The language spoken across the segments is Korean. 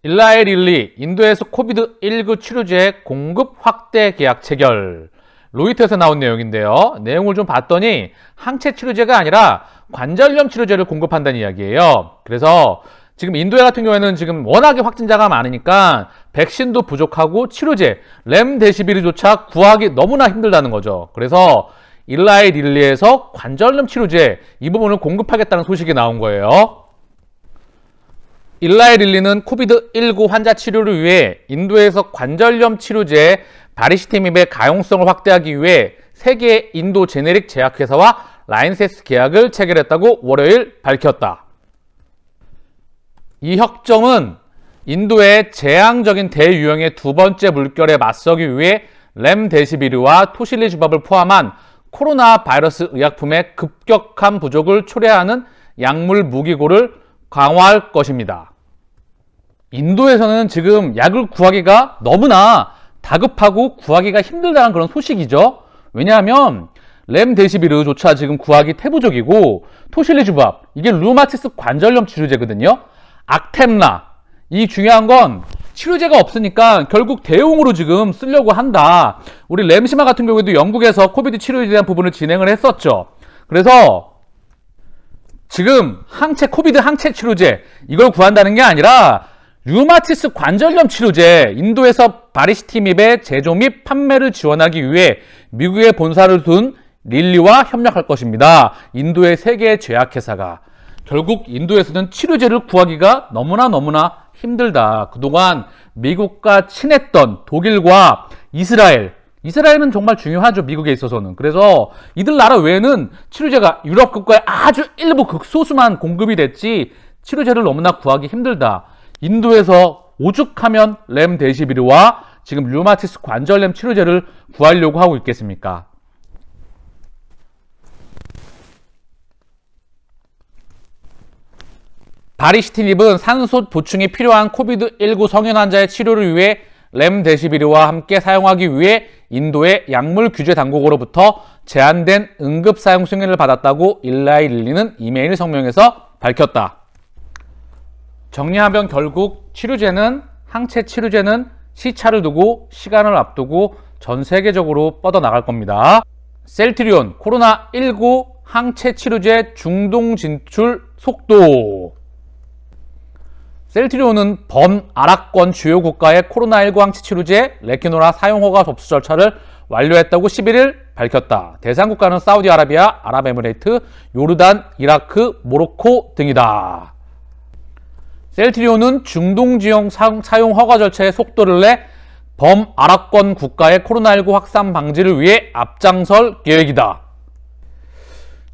일라이 릴리, 인도에서 코비드19 치료제 공급 확대 계약 체결. 로이터에서 나온 내용인데요. 내용을 좀 봤더니 항체 치료제가 아니라 관절염 치료제를 공급한다는 이야기예요. 그래서 지금 인도 같은 경우에는 지금 워낙에 확진자가 많으니까 백신도 부족하고 치료제, 렘데시비르조차 구하기 너무나 힘들다는 거죠. 그래서 일라이 릴리에서 관절염 치료제 이 부분을 공급하겠다는 소식이 나온 거예요. 일라이 릴리는 코비드19 환자 치료를 위해 인도에서 관절염 치료제 바리시티닙의 가용성을 확대하기 위해 세계 인도 제네릭 제약회사와 라인세스 계약을 체결했다고 월요일 밝혔다. 이 협정은 인도의 재앙적인 대유행의 두 번째 물결에 맞서기 위해 렘데시비르와 토실리주밥을 포함한 코로나 바이러스 의약품의 급격한 부족을 초래하는 약물 무기고를 강화할 것입니다. 인도에서는 지금 약을 구하기가 너무나 다급하고 구하기가 힘들다는 그런 소식이죠. 왜냐하면 렘데시비르조차 지금 구하기 태부족이고 토실리주밥, 이게 류마티스 관절염 치료제거든요. 악템라, 이 중요한 건 치료제가 없으니까 결국 대용으로 지금 쓰려고 한다. 우리 렘시마 같은 경우에도 영국에서 코비드 치료에 대한 부분을 진행을 했었죠. 그래서 지금 코비드 항체 치료제 이걸 구한다는 게 아니라 류마티스 관절염 치료제 인도에서 바리시티닙의 제조 및 판매를 지원하기 위해 미국에 본사를 둔 릴리와 협력할 것입니다. 인도의 세 개의 제약회사가. 결국 인도에서는 치료제를 구하기가 너무나 힘들다. 그동안 미국과 친했던 독일과 이스라엘은 정말 중요하죠. 미국에 있어서는. 그래서 이들 나라 외에는 치료제가 유럽 국가에 아주 일부 극소수만 공급이 됐지 치료제를 너무나 구하기 힘들다. 인도에서 오죽하면 렘데시비르와 지금 류마티스 관절염 치료제를 구하려고 하고 있겠습니까? 바리시티닙은 산소 보충이 필요한 코비드19 성인 환자의 치료를 위해 렘데시비르와 함께 사용하기 위해 인도의 약물 규제 당국으로부터 제한된 응급 사용 승인을 받았다고 일라이 릴리는 이메일 성명에서 밝혔다. 정리하면 결국 항체 치료제는 시차를 두고 시간을 앞두고 전 세계적으로 뻗어나갈 겁니다. 셀트리온 코로나19 항체 치료제 중동 진출 속도. 셀트리온은 범아랍권 주요 국가의 코로나19 항체 치료제 레키노라 사용 허가 접수 절차를 완료했다고 11일 밝혔다. 대상 국가는 사우디아라비아, 아랍에미레이트, 요르단, 이라크, 모로코 등이다. 셀트리온은 중동 지역 사용 허가 절차의 속도를 내 범아랍권 국가의 코로나19 확산 방지를 위해 앞장설 계획이다.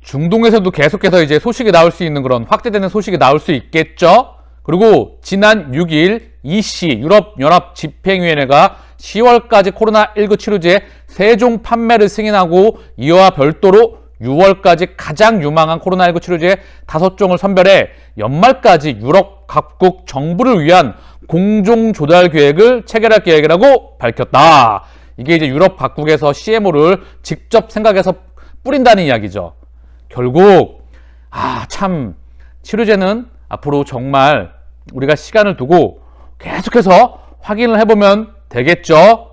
중동에서도 계속해서 이제 소식이 나올 수 있는 그런 확대되는 소식이 나올 수 있겠죠. 그리고 지난 6일 EC 유럽연합 집행위원회가 10월까지 코로나19 치료제 3종 판매를 승인하고 이와 별도로 6월까지 가장 유망한 코로나19 치료제 5종을 선별해 연말까지 유럽 각국 정부를 위한 공정 조달 계획을 체결할 계획이라고 밝혔다. 이게 이제 유럽 각국에서 CMO를 직접 생각해서 뿌린다는 이야기죠. 결국 참 치료제는 앞으로 정말 우리가 시간을 두고 계속해서 확인을 해보면 되겠죠.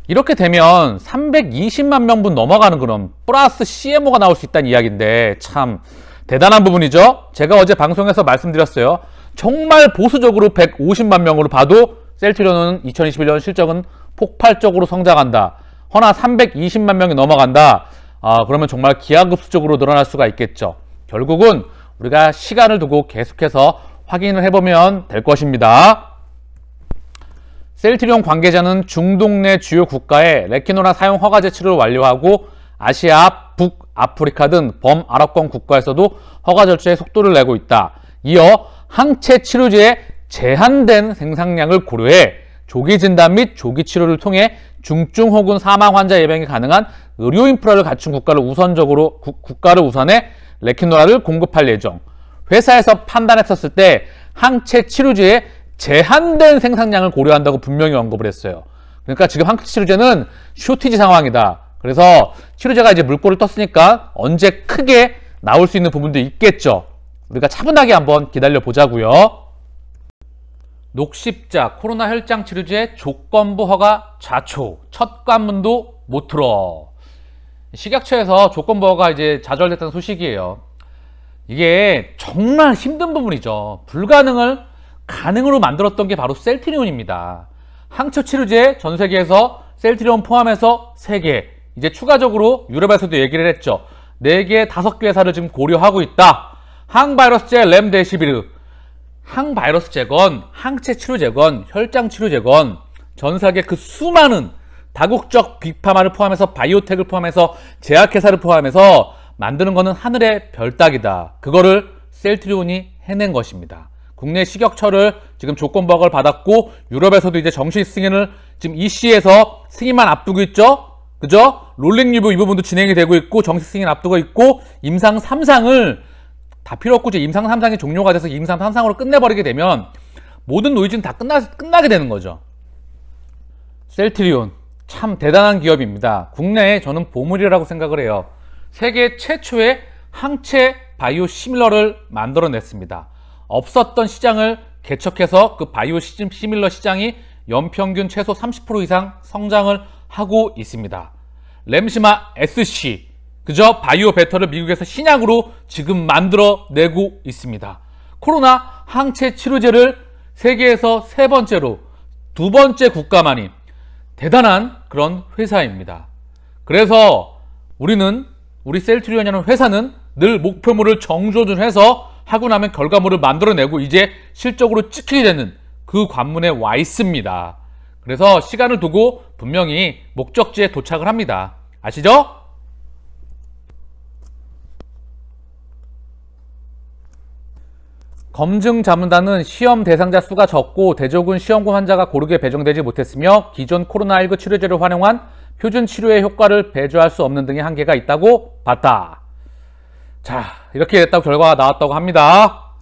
이렇게 되면 320만 명분 넘어가는 그런 플러스 CMO가 나올 수 있다는 이야기인데 참 대단한 부분이죠. 제가 어제 방송에서 말씀드렸어요. 정말 보수적으로 150만 명으로 봐도 셀트리온은 2021년 실적은 폭발적으로 성장한다. 허나 320만 명이 넘어간다. 그러면 정말 기하급수적으로 늘어날 수가 있겠죠. 결국은 우리가 시간을 두고 계속해서 확인을 해보면 될 것입니다. 셀트리온 관계자는 중동 내 주요 국가에 레키노라 사용 허가 제출을 완료하고 아시아, 북아프리카 등 범아랍권 국가에서도 허가 절차의 속도를 내고 있다. 이어 항체 치료제의 제한된 생산량을 고려해 조기 진단 및 조기 치료를 통해 중증 혹은 사망 환자 예방이 가능한 의료 인프라를 갖춘 국가를 우선해 레키노라를 공급할 예정. 회사에서 판단했었을 때 항체 치료제의 제한된 생산량을 고려한다고 분명히 언급을 했어요. 그러니까 지금 항체 치료제는 쇼티지 상황이다. 그래서 치료제가 이제 물꼬를 떴으니까 언제 크게 나올 수 있는 부분도 있겠죠. 우리가 차분하게 한번 기다려 보자고요. 녹십자 코로나 혈장 치료제 조건부 허가 좌초, 첫 관문도 못 틀어. 식약처에서 조건부 허가 이제 좌절됐다는 소식이에요. 이게 정말 힘든 부분이죠. 불가능을 가능으로 만들었던 게 바로 셀트리온입니다. 항체 치료제 전 세계에서 셀트리온 포함해서 3개, 이제 추가적으로 유럽에서도 얘기를 했죠. 4개, 5개 회사를 지금 고려하고 있다. 항바이러스제 렘데시비르, 항바이러스제건, 항체 치료제건, 혈장 치료제건, 전 세계 그 수많은 다국적 빅파마를 포함해서 바이오텍을 포함해서 제약회사를 포함해서 만드는 거는 하늘의 별 따기다. 그거를 셀트리온이 해낸 것입니다. 국내 식약처를 지금 조건부 허가를 받았고, 유럽에서도 이제 정식 승인을 지금 EC에서 승인만 앞두고 있죠. 그죠? 롤링 리뷰 이 부분도 진행이 되고 있고, 정식 승인 앞두고 있고, 임상 3상을 다 필요 없고 이제 임상 3상이 종료가 돼서 임상 3상으로 끝내버리게 되면 모든 노이즈는 다 끝나게 되는 거죠. 셀트리온 참 대단한 기업입니다. 국내에 저는 보물이라고 생각을 해요. 세계 최초의 항체 바이오 시밀러를 만들어냈습니다. 없었던 시장을 개척해서 그 바이오 시밀러 시장이 연평균 최소 30% 이상 성장을 하고 있습니다. 램시마 SC, 그저 바이오 베터를 미국에서 신약으로 지금 만들어내고 있습니다. 코로나 항체 치료제를 세계에서 3번째로 2번째 국가만이 대단한 그런 회사입니다. 그래서 우리 셀트리온이라는 회사는 늘 목표물을 정조준해서 하고 나면 결과물을 만들어내고 이제 실적으로 찍히게 되는 그 관문에 와 있습니다. 그래서 시간을 두고 분명히 목적지에 도착을 합니다. 아시죠? 검증 자문단은 시험 대상자 수가 적고 대조군 시험군 환자가 고르게 배정되지 못했으며 기존 코로나19 치료제를 활용한 표준 치료의 효과를 배제할 수 없는 등의 한계가 있다고 봤다. 자, 이렇게 됐다고 결과가 나왔다고 합니다.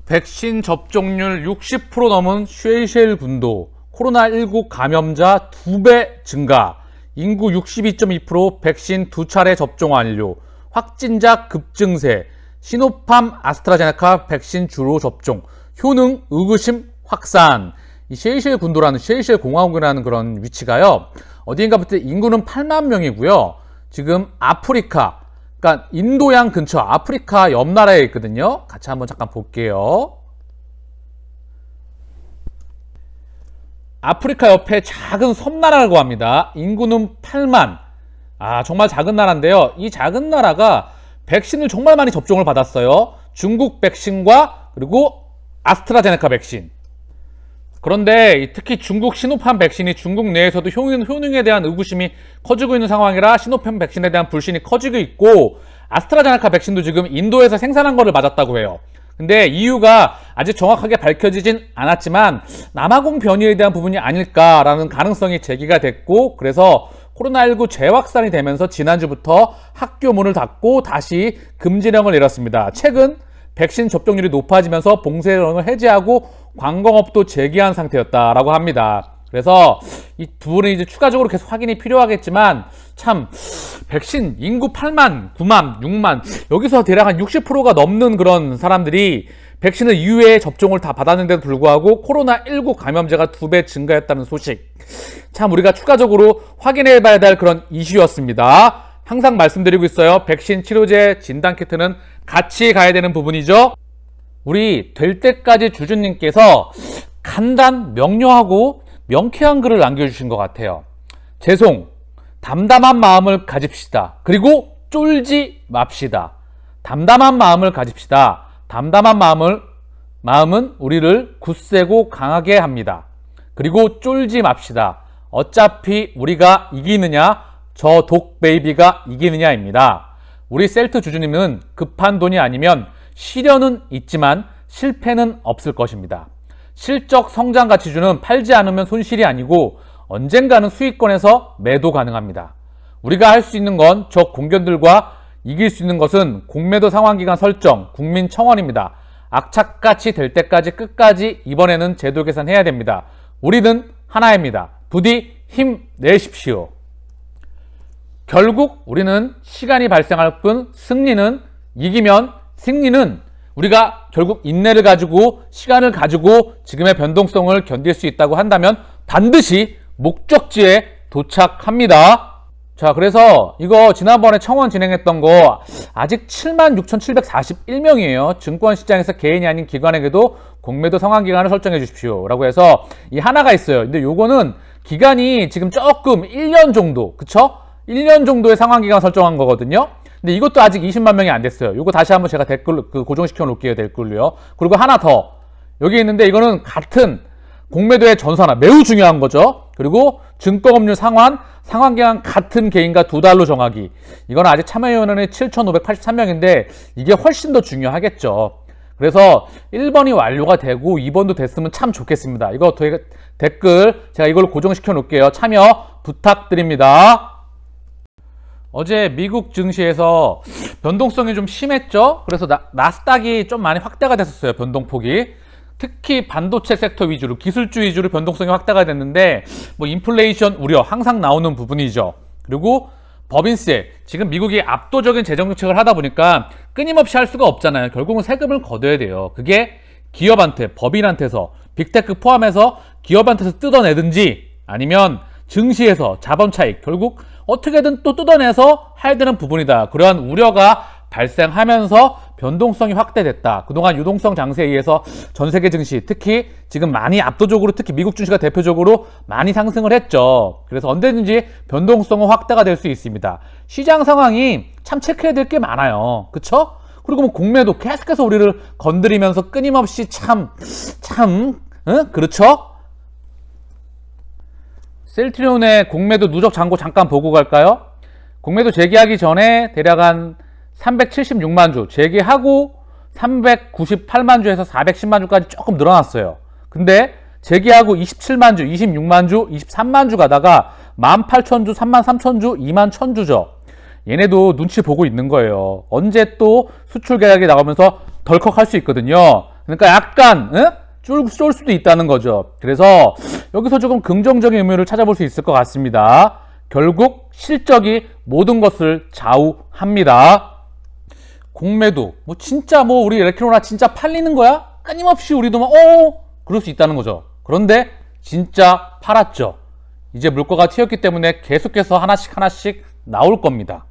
백신 접종률 60% 넘은 쉐이셸 군도 코로나19 감염자 2배 증가, 인구 62.2% 백신 2차례 접종 완료, 확진자 급증세, 시노팜 아스트라제네카 백신 주로 접종, 효능 의구심 확산. 이 쉐이셸 군도라는 쉐이셸 공화국이라는 그런 위치가요, 어디인가부터 인구는 8만 명이고요. 지금 아프리카, 그러니까 인도양 근처 아프리카 옆 나라에 있거든요. 같이 한번 잠깐 볼게요. 아프리카 옆에 작은 섬나라라고 합니다. 인구는 8만. 정말 작은 나라인데요. 이 작은 나라가 백신을 정말 많이 접종을 받았어요. 중국 백신과 그리고 아스트라제네카 백신. 그런데 특히 중국 시노팜 백신이 중국 내에서도 효능에 대한 의구심이 커지고 있는 상황이라 시노팜 백신에 대한 불신이 커지고 있고, 아스트라제네카 백신도 지금 인도에서 생산한 거를 맞았다고 해요. 근데 이유가 아직 정확하게 밝혀지진 않았지만 남아공 변이에 대한 부분이 아닐까라는 가능성이 제기가 됐고, 그래서 코로나19 재확산이 되면서 지난주부터 학교 문을 닫고 다시 금지령을 내렸습니다. 최근 백신 접종률이 높아지면서 봉쇄령을 해제하고 관광업도 재개한 상태였다라고 합니다. 그래서 이 부분은 이제 추가적으로 계속 확인이 필요하겠지만, 참 백신 인구 8만, 9만, 6만, 여기서 대략 한 60%가 넘는 그런 사람들이 백신을 이후에 접종을 다 받았는데도 불구하고 코로나19 감염자가 2배 증가했다는 소식, 참 우리가 추가적으로 확인해 봐야 될 그런 이슈였습니다. 항상 말씀드리고 있어요. 백신, 치료제, 진단키트는 같이 가야 되는 부분이죠. 우리 될 때까지 주주님께서 간단, 명료하고 명쾌한 글을 남겨주신 것 같아요. 죄송, 담담한 마음을 가집시다. 그리고 쫄지 맙시다. 담담한 마음을 가집시다. 담담한 마음은 우리를 굳세고 강하게 합니다. 그리고 쫄지 맙시다. 어차피 우리가 이기느냐, 저 독베이비가 이기느냐입니다. 우리 셀트 주주님은 급한 돈이 아니면 시련은 있지만 실패는 없을 것입니다. 실적 성장 가치주는 팔지 않으면 손실이 아니고 언젠가는 수익권에서 매도 가능합니다. 우리가 할 수 있는 건 저 공견들과 이길 수 있는 것은 공매도 상환기간 설정, 국민청원입니다. 악착같이 될 때까지 끝까지 이번에는 제도 개선해야 됩니다. 우리는 하나입니다. 부디 힘내십시오. 결국 우리는 시간이 발생할 뿐, 승리는 우리가 결국 인내를 가지고 시간을 가지고 지금의 변동성을 견딜 수 있다고 한다면 반드시 목적지에 도착합니다. 자, 그래서 이거 지난번에 청원 진행했던 거 아직 76,741명이에요. 증권시장에서 개인이 아닌 기관에게도 공매도 상환기간을 설정해 주십시오 라고 해서 이 하나가 있어요. 근데 요거는 기간이 지금 조금 1년 정도, 그쵸? 1년 정도의 상환기간 설정한 거거든요. 근데 이것도 아직 20만 명이 안 됐어요. 요거 다시 한번 제가 댓글 고정시켜 놓을게요. 댓글로요. 그리고 하나 더 여기 있는데 이거는 같은 공매도의 전산화 매우 중요한 거죠. 그리고 증권업률 상환기간 같은 개인과 2달로 정하기. 이건 아직 참여위원회는 7,583명인데 이게 훨씬 더 중요하겠죠. 그래서 1번이 완료가 되고 2번도 됐으면 참 좋겠습니다. 이거 댓글 제가 이걸 고정시켜 놓을게요. 참여 부탁드립니다. 어제 미국 증시에서 변동성이 좀 심했죠. 그래서 나스닥이 좀 많이 확대가 됐었어요. 변동폭이. 특히 반도체 섹터 위주로 기술주 위주로 변동성이 확대가 됐는데 뭐 인플레이션 우려 항상 나오는 부분이죠. 그리고 법인세 지금 미국이 압도적인 재정 정책을 하다 보니까 끊임없이 할 수가 없잖아요. 결국은 세금을 걷어야 돼요. 그게 기업한테 법인한테서 빅테크 포함해서 기업한테서 뜯어내든지 아니면 증시에서 자본 차익 결국 어떻게든 또 뜯어내서 해야 되는 부분이다. 그러한 우려가 발생하면서 변동성이 확대됐다. 그동안 유동성 장세에 의해서 전 세계 증시 특히 지금 많이 압도적으로 특히 미국 증시가 대표적으로 많이 상승을 했죠. 그래서 언제든지 변동성은 확대가 될 수 있습니다. 시장 상황이 참 체크해야 될 게 많아요. 그쵸? 그리고 뭐 공매도 계속해서 우리를 건드리면서 끊임없이 그렇죠? 셀트리온의 공매도 누적 잔고 잠깐 보고 갈까요? 공매도 재개하기 전에 대략 한 376만 주, 재개하고 398만 주에서 410만 주까지 조금 늘어났어요. 근데 재개하고 27만 주, 26만 주, 23만 주 가다가 18,000주, 33,000주, 21,000주죠. 얘네도 눈치 보고 있는 거예요. 언제 또 수출 계약이 나오면서 덜컥할 수 있거든요. 그러니까 약간 쫄 수도 있다는 거죠. 그래서 여기서 조금 긍정적인 의미를 찾아볼 수 있을 것 같습니다. 결국 실적이 모든 것을 좌우합니다. 공매도 진짜 우리 엘케로나 진짜 팔리는 거야? 끊임없이 우리도 그럴 수 있다는 거죠. 그런데 진짜 팔았죠. 이제 물가가 튀었기 때문에 계속해서 하나씩 나올 겁니다.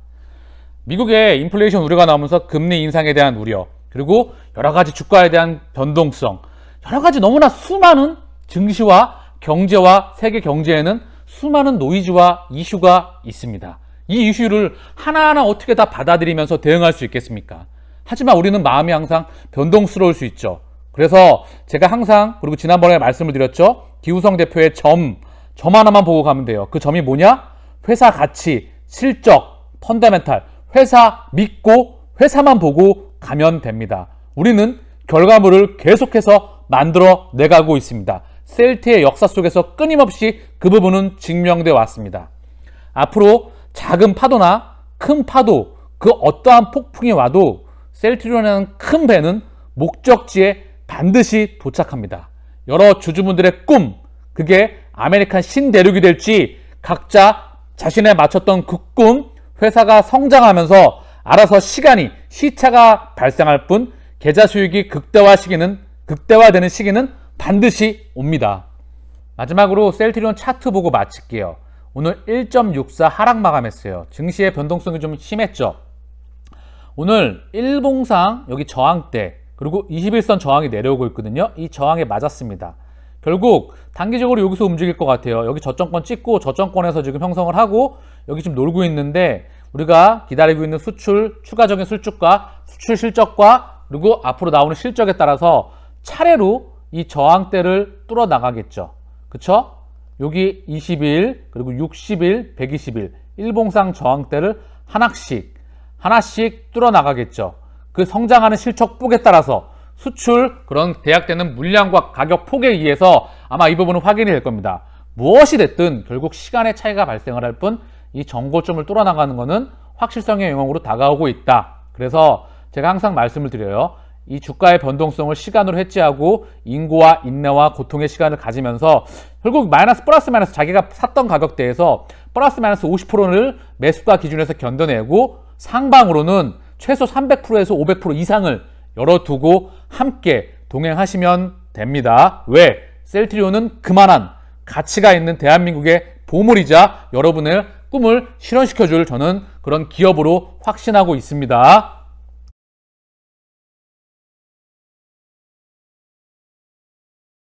미국의 인플레이션 우려가 나오면서 금리 인상에 대한 우려 그리고 여러 가지 주가에 대한 변동성 여러 가지 너무나 수많은 증시와 경제와 세계 경제에는 수많은 노이즈와 이슈가 있습니다. 이 이슈를 하나하나 어떻게 다 받아들이면서 대응할 수 있겠습니까? 하지만 우리는 마음이 항상 변동스러울 수 있죠. 그래서 제가 항상 그리고 지난번에 말씀을 드렸죠. 기우성 대표의 점 하나만 보고 가면 돼요. 그 점이 뭐냐? 회사 가치, 실적, 펀더멘탈, 회사 믿고 회사만 보고 가면 됩니다. 우리는 결과물을 계속해서 만들어 내가고 있습니다. 셀트의 역사 속에서 끊임없이 그 부분은 증명되어 왔습니다. 앞으로 작은 파도나 큰 파도, 그 어떠한 폭풍이 와도 셀트리온이라는 큰 배는 목적지에 반드시 도착합니다. 여러 주주분들의 꿈, 그게 아메리칸 신대륙이 될지 각자 자신에 맞췄던 그 꿈, 회사가 성장하면서 알아서 시차가 발생할 뿐 계좌 수익이 극대화되는 시기는 반드시 옵니다. 마지막으로 셀트리온 차트 보고 마칠게요. 오늘 1.64 하락 마감했어요. 증시의 변동성이 좀 심했죠. 오늘 일봉상 여기 저항대 그리고 21선 저항이 내려오고 있거든요. 이 저항에 맞았습니다. 결국 단기적으로 여기서 움직일 것 같아요. 여기 저점권 찍고 저점권에서 지금 형성을 하고 여기 지금 놀고 있는데 우리가 기다리고 있는 추가적인 수출 실적과 그리고 앞으로 나오는 실적에 따라서 차례로 이 저항대를 뚫어 나가겠죠. 그쵸? 여기 20일, 그리고 60일, 120일 일봉상 저항대를 하나씩 뚫어 나가겠죠. 그 성장하는 실적 폭에 따라서 수출 그런 대약되는 물량과 가격 폭에 의해서 아마 이 부분은 확인이 될 겁니다. 무엇이 됐든 결국 시간의 차이가 발생을 할 뿐 이 정고점을 뚫어 나가는 것은 확실성의 영역으로 다가오고 있다. 그래서 제가 항상 말씀을 드려요. 이 주가의 변동성을 시간으로 해지하고 인고와 인내와 고통의 시간을 가지면서 결국 플러스 마이너스 자기가 샀던 가격대에서 플러스 마이너스 50%를 매수가 기준에서 견뎌내고 상방으로는 최소 300%에서 500% 이상을 열어두고 함께 동행하시면 됩니다. 왜? 셀트리온은 그만한 가치가 있는 대한민국의 보물이자 여러분의 꿈을 실현시켜줄 저는 그런 기업으로 확신하고 있습니다.